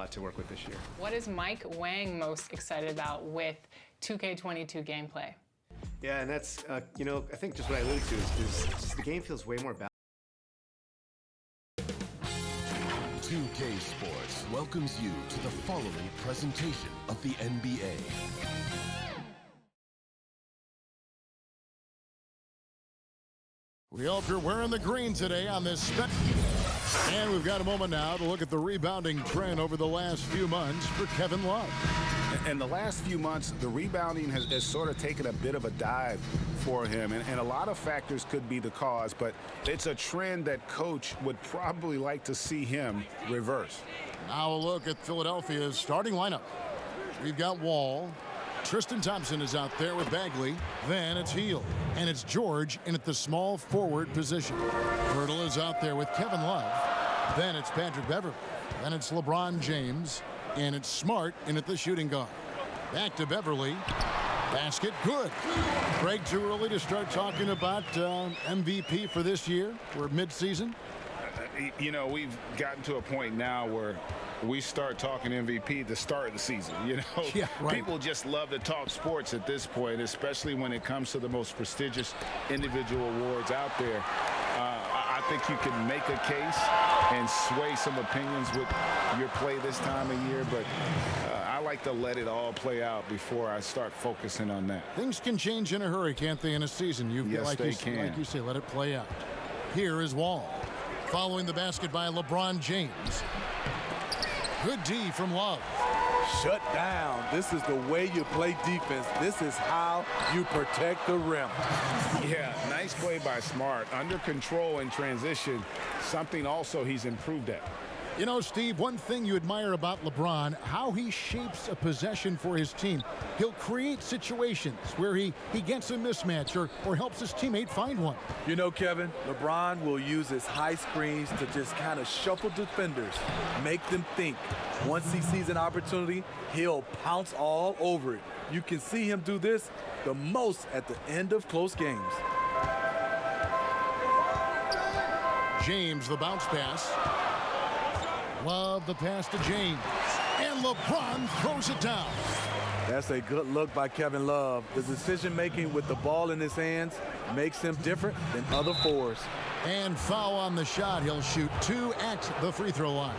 lot to work with this year. What is Mike Wang most excited about with 2K22 gameplay? Yeah, and that's, you know, I think just what I alluded to is just the game feels way more balanced. 2K Sports welcomes you to the following presentation of the NBA. We hope you're wearing the green today on this and we've got a moment now to look at the rebounding trend over the last few months for Kevin Love. In the last few months, the rebounding has sort of taken a bit of a dive for him, and a lot of factors could be the cause, but it's a trend that coach would probably like to see him reverse. Now a look at Philadelphia's starting lineup. We've got Wall. Tristan Thompson is out there with Bagley. Then it's Hield. And it's George in at the small forward position. Hurdle is out there with Kevin Love. Then it's Patrick Beverley. Then it's LeBron James. And it's Smart in at the shooting guard. Back to Beverley. Basket good. Greg, too early to start talking about MVP for this year? We're mid-season. You know, we've gotten to a point now where we start talking MVP the start of the season. You know, yeah, right. People just love to talk sports at this point, especially when it comes to the most prestigious individual awards out there. I think you can make a case and sway some opinions with your play this time of year, but I like to let it all play out before I start focusing on that. Things can change in a hurry, can't they, in a season? Yes, they can. Like you say, let it play out. Here is Wall. Following the basket by LeBron James. Good D from Love. Shut down. This is the way you play defense. This is how you protect the rim. Yeah, nice play by Smart. Under control in transition, something also he's improved at. You know, Steve, one thing you admire about LeBron, how he shapes a possession for his team. He'll create situations where he gets a mismatch or helps his teammate find one. You know, Kevin, LeBron will use his high screens to just kind of shuffle defenders, make them think. Once he sees an opportunity, he'll pounce all over it. You can see him do this the most at the end of close games. James, the bounce pass. Love the pass to James. And LeBron throws it down. That's a good look by Kevin Love. The decision-making with the ball in his hands makes him different than other fours. And foul on the shot. He'll shoot 2 at the free throw line.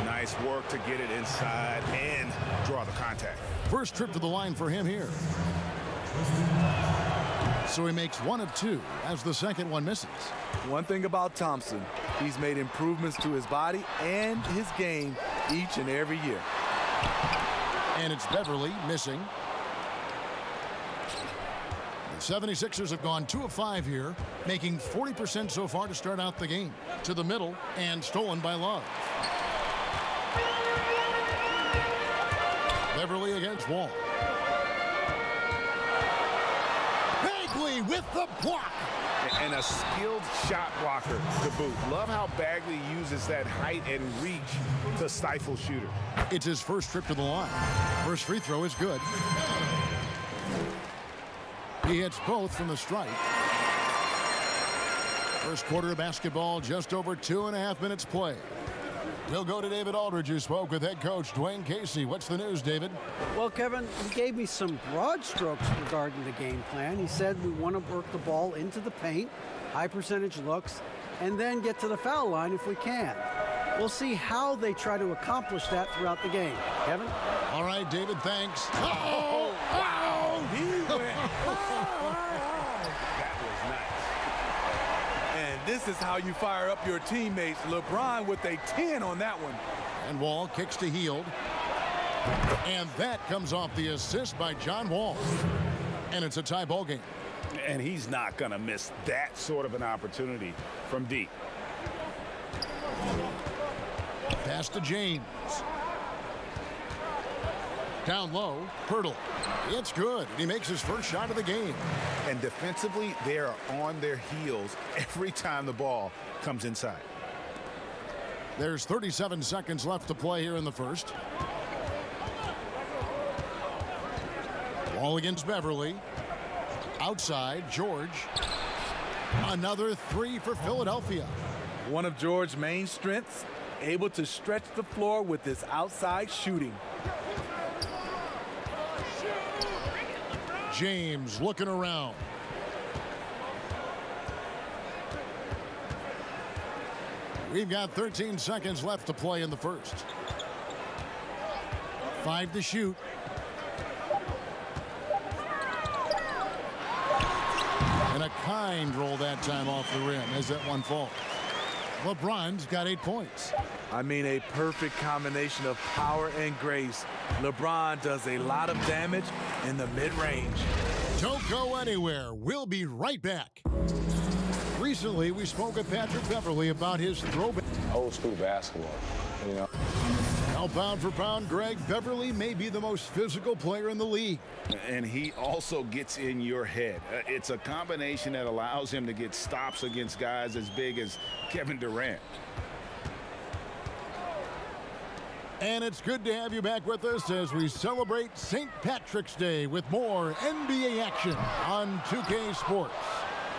Nice work to get it inside and draw the contact. First trip to the line for him here. So he makes 1 of 2 as the second one misses. One thing about Thompson, he's made improvements to his body and his game each and every year. And it's Beverley missing. The 76ers have gone 2 of 5 here, making 40% so far to start out the game. To the middle and stolen by Love. Beverley against Wall. Bagley with the block. And a skilled shot blocker to boot. Love how Bagley uses that height and reach to stifle shooter. It's his first trip to the line. First free throw is good. He hits both from the strike. First quarter of basketball, just over 2.5 minutes play. We'll go to David Aldridge, who spoke with head coach Dwayne Casey. What's the news, David? Well, Kevin, he gave me some broad strokes regarding the game plan. He said we want to work the ball into the paint, high percentage looks, and then get to the foul line if we can. We'll see how they try to accomplish that throughout the game. Kevin? All right, David, thanks. Oh, wow! He went That was nice. And this is how you fire up your teammates. LeBron with a 10 on that one. And Wall kicks to Hield. And that comes off the assist by John Wall. And it's a tie ball game. And he's not going to miss that sort of an opportunity from deep. Pass to James. Down low, Hurdle. It's good. He makes his first shot of the game. And defensively, they are on their heels every time the ball comes inside. There's 37 seconds left to play here in the first. Wall against Beverley. Outside, George. Another 3 for Philadelphia. One of George's main strengths, able to stretch the floor with his outside shooting. James looking around. We've got 13 seconds left to play in the first. 5 to shoot. And a kind roll that time off the rim as that one falls. LeBron's got 8 points. I mean, a perfect combination of power and grace. LeBron does a lot of damage in the mid-range. Don't go anywhere. We'll be right back. Recently, we spoke with Patrick Beverley about his throwback. Old school basketball, you know. Now, pound for pound, Greg, Beverley may be the most physical player in the league. And he also gets in your head. It's a combination that allows him to get stops against guys as big as Kevin Durant. And it's good to have you back with us as we celebrate St. Patrick's Day with more NBA action on 2K Sports.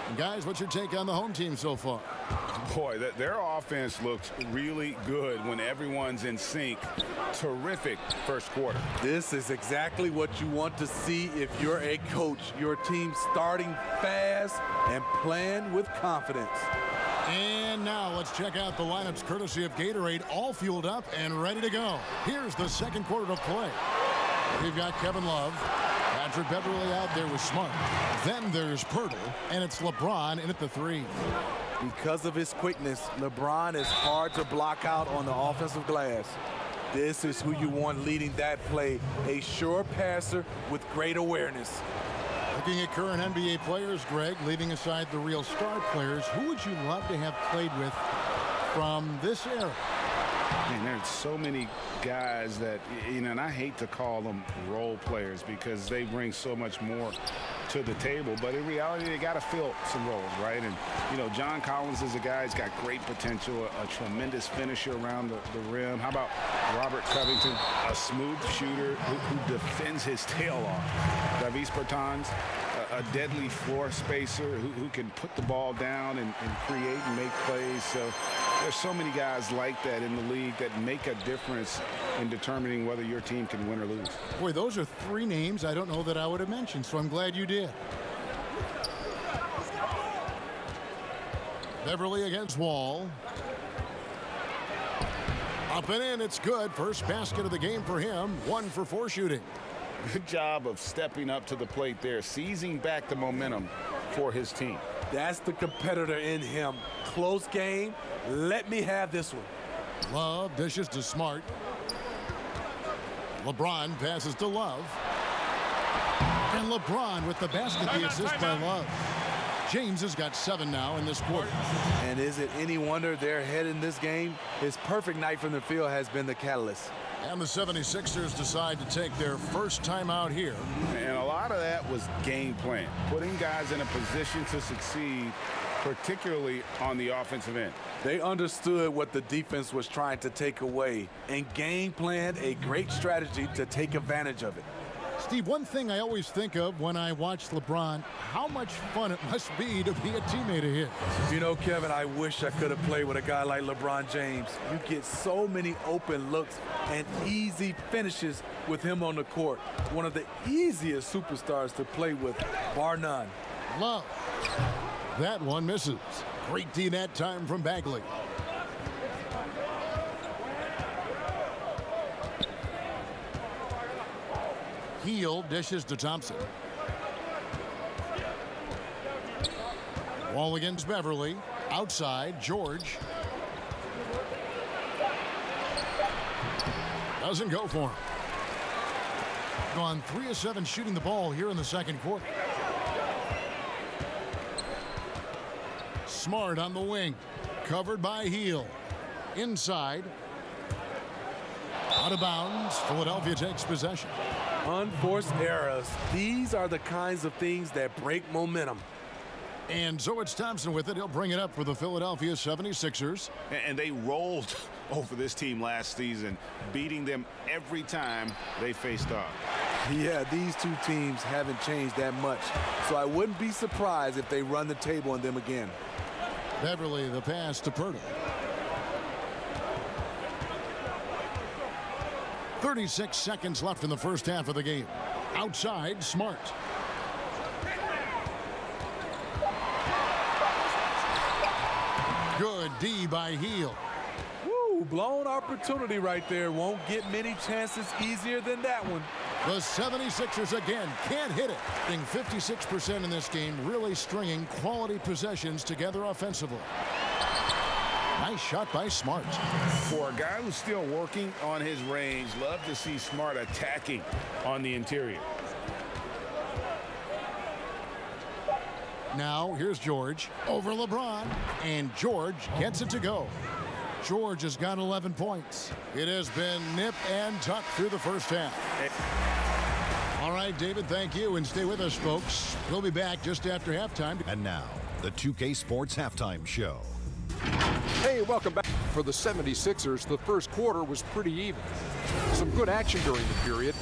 And guys, what's your take on the home team so far? Boy, their offense looks really good when everyone's in sync. Terrific first quarter. This is exactly what you want to see if you're a coach. Your team starting fast and playing with confidence. And now let's check out the lineups courtesy of Gatorade, all fueled up and ready to go. Here's the second quarter of play. We've got Kevin Love, Patrick Beverley out there with Smart. Then there's Pirtle, and it's LeBron in at the 3. Because of his quickness, LeBron is hard to block out on the offensive glass. This is who you want leading that play, a sure passer with great awareness. Looking at current NBA players, Greg, leaving aside the real star players, who would you love to have played with from this era? Man, there's so many guys that, you know, and I hate to call them role players because they bring so much more to the table, but in reality, they got to fill some roles, right? And, you know, John Collins is a guy who's got great potential, a tremendous finisher around the rim. How about Robert Covington, a smooth shooter who defends his tail off? Davis Bertans, a deadly floor spacer who can put the ball down and create and make plays. So there's so many guys like that in the league that make a difference in determining whether your team can win or lose. Boy, those are 3 names I don't know that I would have mentioned, so I'm glad you did. Beverley against Wall. Up and in, it's good. First basket of the game for him. 1 for 4 shooting. Good job of stepping up to the plate there, seizing back the momentum for his team. That's the competitor in him. Close game. Let me have this one. Love dishes to Smart. LeBron passes to Love. And LeBron with the basket, the assist by Love. James has got 7 now in this quarter. And is it any wonder they're ahead in this game? His perfect night from the field has been the catalyst. And the 76ers decide to take their first time out here. And a lot of that was game plan, putting guys in a position to succeed, particularly on the offensive end. They understood what the defense was trying to take away and game planned a great strategy to take advantage of it. Steve, one thing I always think of when I watch LeBron, how much fun it must be to be a teammate of his. You know, Kevin, I wish I could have played with a guy like LeBron James. You get so many open looks and easy finishes with him on the court. One of the easiest superstars to play with, bar none. Love. That one misses. Great D that time from Bagley. Heel dishes to Thompson. Wall against Beverley. Outside, George. Doesn't go for him. Gone 3 of 7 shooting the ball here in the second quarter. Smart on the wing. Covered by Heel. Inside. Out of bounds. Philadelphia takes possession. Unforced errors. These are the kinds of things that break momentum. And so it's Thompson with it. He'll bring it up for the Philadelphia 76ers. And they rolled over this team last season, beating them every time they faced off. Yeah, these two teams haven't changed that much, so I wouldn't be surprised if they run the table on them again. Beverley, the pass to Pirtle. 36 seconds left in the first half of the game. Outside, Smart. Good D by Heel. Woo, blown opportunity right there. Won't get many chances easier than that one. The 76ers again can't hit it. Being 56% in this game, really stringing quality possessions together offensively. Nice shot by Smart. For a guy who's still working on his range, love to see Smart attacking on the interior. Now here's George over LeBron, and George gets it to go. George has got 11 points. It has been nip and tuck through the first half. All right, David, thank you, and stay with us, folks. We'll be back just after halftime. And now, the 2K Sports Halftime Show. Hey, welcome back. For the 76ers, the first quarter was pretty even. Some good action during the period.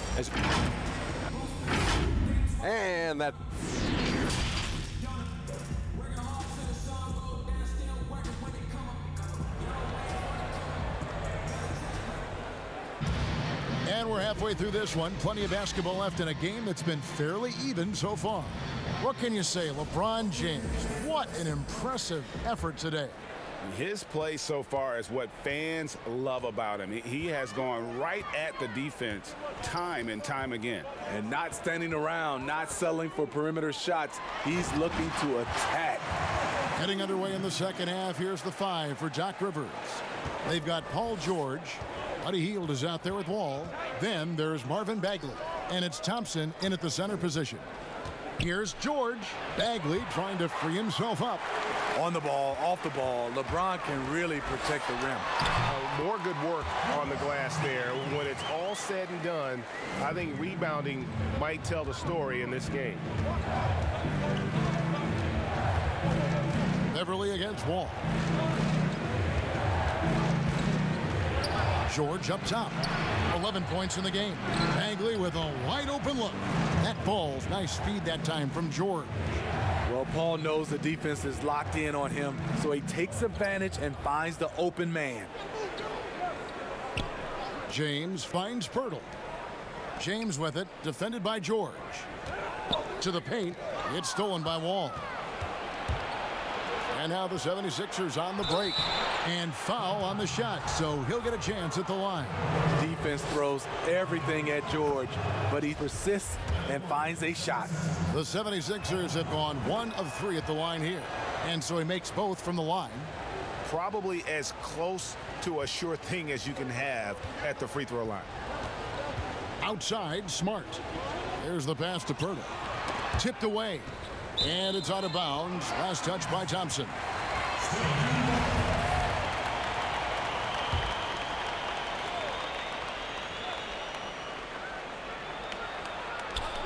And that... And we're halfway through this one. Plenty of basketball left in a game that's been fairly even so far. What can you say? LeBron James, what an impressive effort today. His play so far is what fans love about him. He has gone right at the defense time and time again. And not standing around, not settling for perimeter shots. He's looking to attack. Getting underway in the second half. Here's the 5 for Doc Rivers. They've got Paul George. Buddy Hield is out there with Wall. Then there's Marvin Bagley. And it's Thompson in at the center position. Here's George. Bagley trying to free himself up. On the ball, off the ball, LeBron can really protect the rim. More good work on the glass there. When it's all said and done, I think rebounding might tell the story in this game. Beverly against Wall. George up top. 11 points in the game. Bagley with a wide open look. That ball's nice feed that time from George. Well, Paul knows the defense is locked in on him, so he takes advantage and finds the open man. James finds Pirtle. James with it, defended by George. To the paint, it's stolen by Wall. And now the 76ers on the break. And foul on the shot, so he'll get a chance at the line. Defense throws everything at George, but he persists and finds a shot. The 76ers have gone 1 of 3 at the line here. And so he makes both from the line. Probably as close to a sure thing as you can have at the free throw line. Outside, Smart. There's the pass to Pirtle. Tipped away. And it's out of bounds. Last touch by Thompson.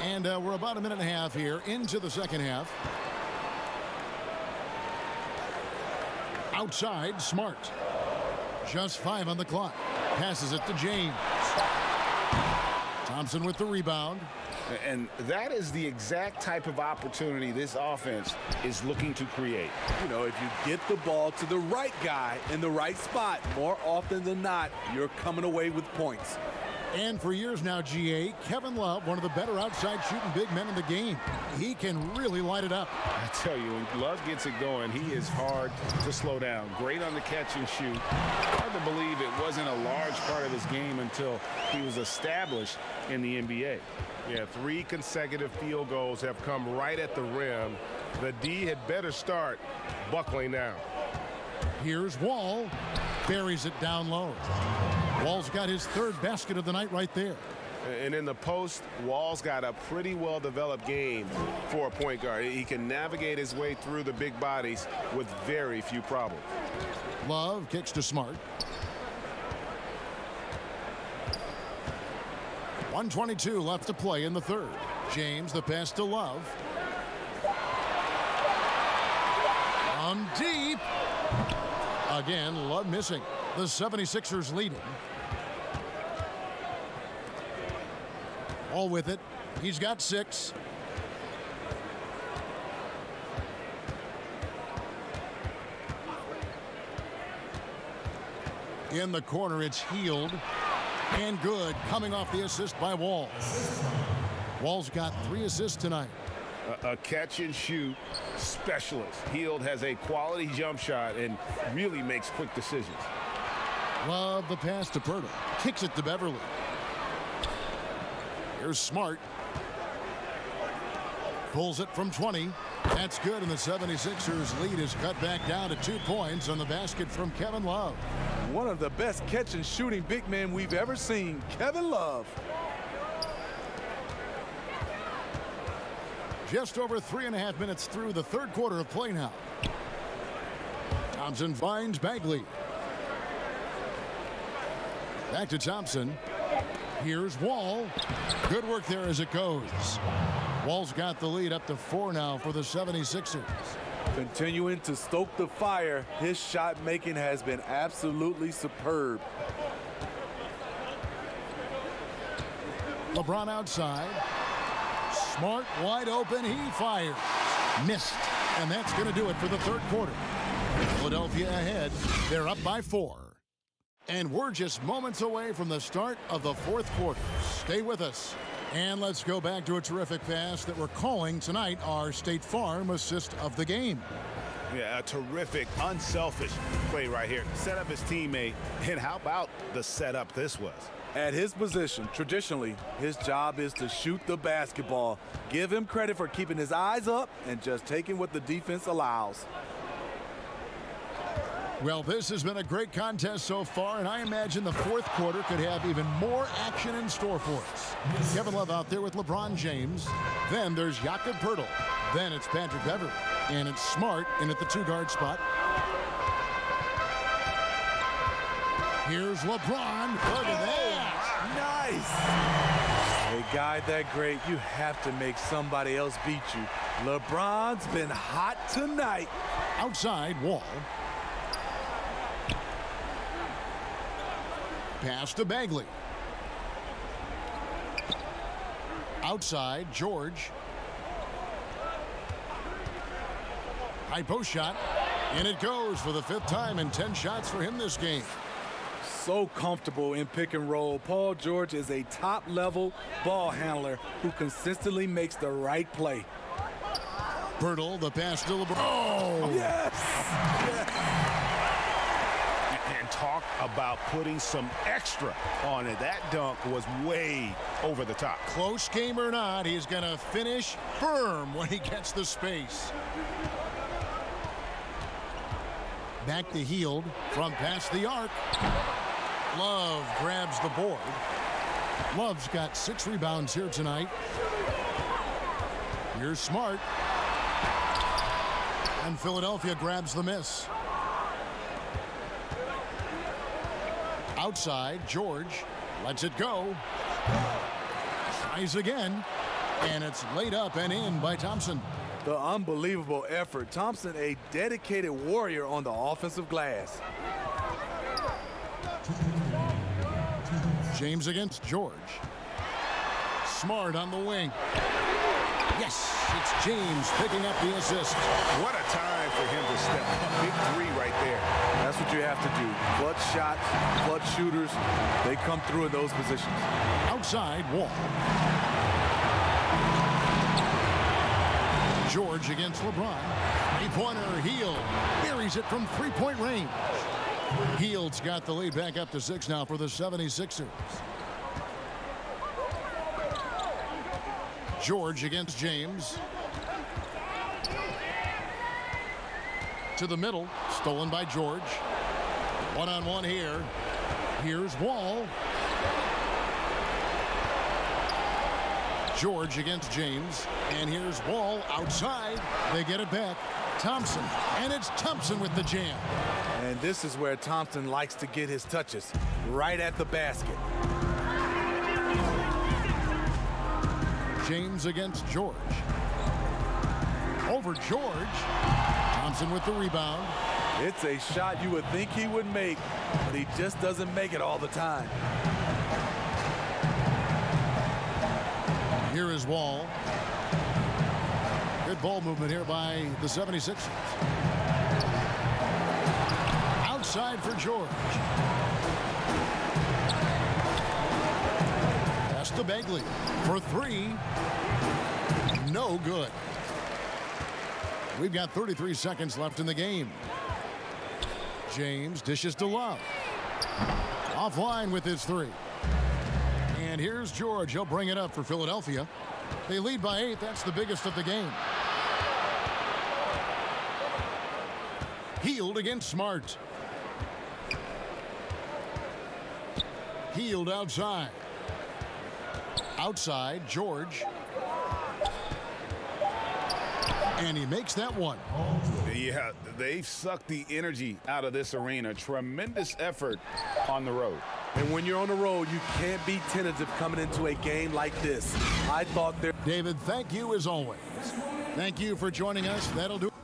And we're about a minute and a half here into the second half. Outside, Smart. Just 5 on the clock. Passes it to James. Thompson with the rebound. And that is the exact type of opportunity this offense is looking to create. You know, if you get the ball to the right guy in the right spot, more often than not, you're coming away with points. And for years now, GA, Kevin Love, one of the better outside shooting big men in the game. He can really light it up. I tell you, when Love gets it going, he is hard to slow down. Great on the catch and shoot. Hard to believe it wasn't a large part of his game until he was established in the NBA. Yeah, 3 consecutive field goals have come right at the rim. The D had better start buckling now. Here's Wall. Buries it down low. Wall's got his 3rd basket of the night right there. And in the post, Wall's got a pretty well-developed game for a point guard. He can navigate his way through the big bodies with very few problems. Love kicks to Smart. 1:22 left to play in the 3rd. James, the pass to Love. From deep. Again, Love missing. The 76ers leading. All with it. He's got 6. In the corner, it's Hield. And good, coming off the assist by Wall. Wall's got 3 assists tonight. A catch and shoot specialist. Hield has a quality jump shot and really makes quick decisions. Love the pass to Pirtle. Kicks it to Beverly. Here's Smart. Pulls it from 20. That's good, and the 76ers lead is cut back down to 2 points on the basket from Kevin Love. One of the best catch and shooting big men we've ever seen, Kevin Love. Just over 3.5 minutes through the third quarter of play now. Thompson finds Bagley. Back to Thompson. Here's Wall. Good work there as it goes. Wall's got the lead up to 4 now for the 76ers. Continuing to stoke the fire, his shot making has been absolutely superb. LeBron outside. Smart wide open. He fires. Missed. And that's going to do it for the third quarter. Philadelphia ahead. They're up by 4. And we're just moments away from the start of the fourth quarter. Stay with us. And let's go back to a terrific pass that we're calling tonight our State Farm assist of the game. Yeah, a terrific, unselfish play right here. Set up his teammate. And how about the setup this was? At his position, traditionally, his job is to shoot the basketball. Give him credit for keeping his eyes up and just taking what the defense allows. Well, this has been a great contest so far, and I imagine the fourth quarter could have even more action in store for us. Kevin Love out there with LeBron James. Then there's Jakob Poeltl. Then it's Patrick Beverley. And it's Smart in at the 2-guard spot. Here's LeBron. Look at that. Nice. A guy that great, you have to make somebody else beat you. LeBron's been hot tonight. Outside, Wall. Pass to Bagley. Outside, George. High post shot. And it goes for the 5th time and 10 shots for him this game. So comfortable in pick and roll. Paul George is a top-level ball handler who consistently makes the right play. Poeltl, the pass to LeBron. Oh! Yes! And talk about putting some extra on it. That dunk was way over the top. Close game or not, he's going to finish firm when he gets the space. Back to Hield from past the arc. Love grabs the board. Love's got 6 rebounds here tonight. Here's Smart. And Philadelphia grabs the miss. Outside, George lets it go. Tries again. And it's laid up and in by Thompson. The unbelievable effort. Thompson, a dedicated warrior on the offensive glass. James against George. Smart on the wing. Yes, it's James picking up the assist. What a time for him to step up. Big 3 right there. That's what you have to do. Clutch shots, clutch shooters, they come through in those positions. Outside, Wall. George against LeBron. 3-pointer, Hield buries it from 3-point range. Hield's got the lead back up to 6 now for the 76ers. George against James. To the middle, stolen by George. One-on-one here. Here's Wall. George against James. And here's Wall outside. They get it back. Thompson. And it's Thompson with the jam. And this is where Thompson likes to get his touches. Right at the basket. James against George. Over George. Thompson with the rebound. It's a shot you would think he would make, but he just doesn't make it all the time. Here is Wall. Good ball movement here by the 76ers. Outside for George. Pass to Bagley for three. No good. We've got 33 seconds left in the game. James dishes to Love. Offline with his three. And here's George. He'll bring it up for Philadelphia. They lead by 8. That's the biggest of the game. Healed against Smart. Healed outside. Outside, George. And he makes that one. Yeah, they've sucked the energy out of this arena. Tremendous effort on the road. And when you're on the road, you can't be tentative coming into a game like this. I thought there. David, thank you as always. Thank you for joining us. That'll do it.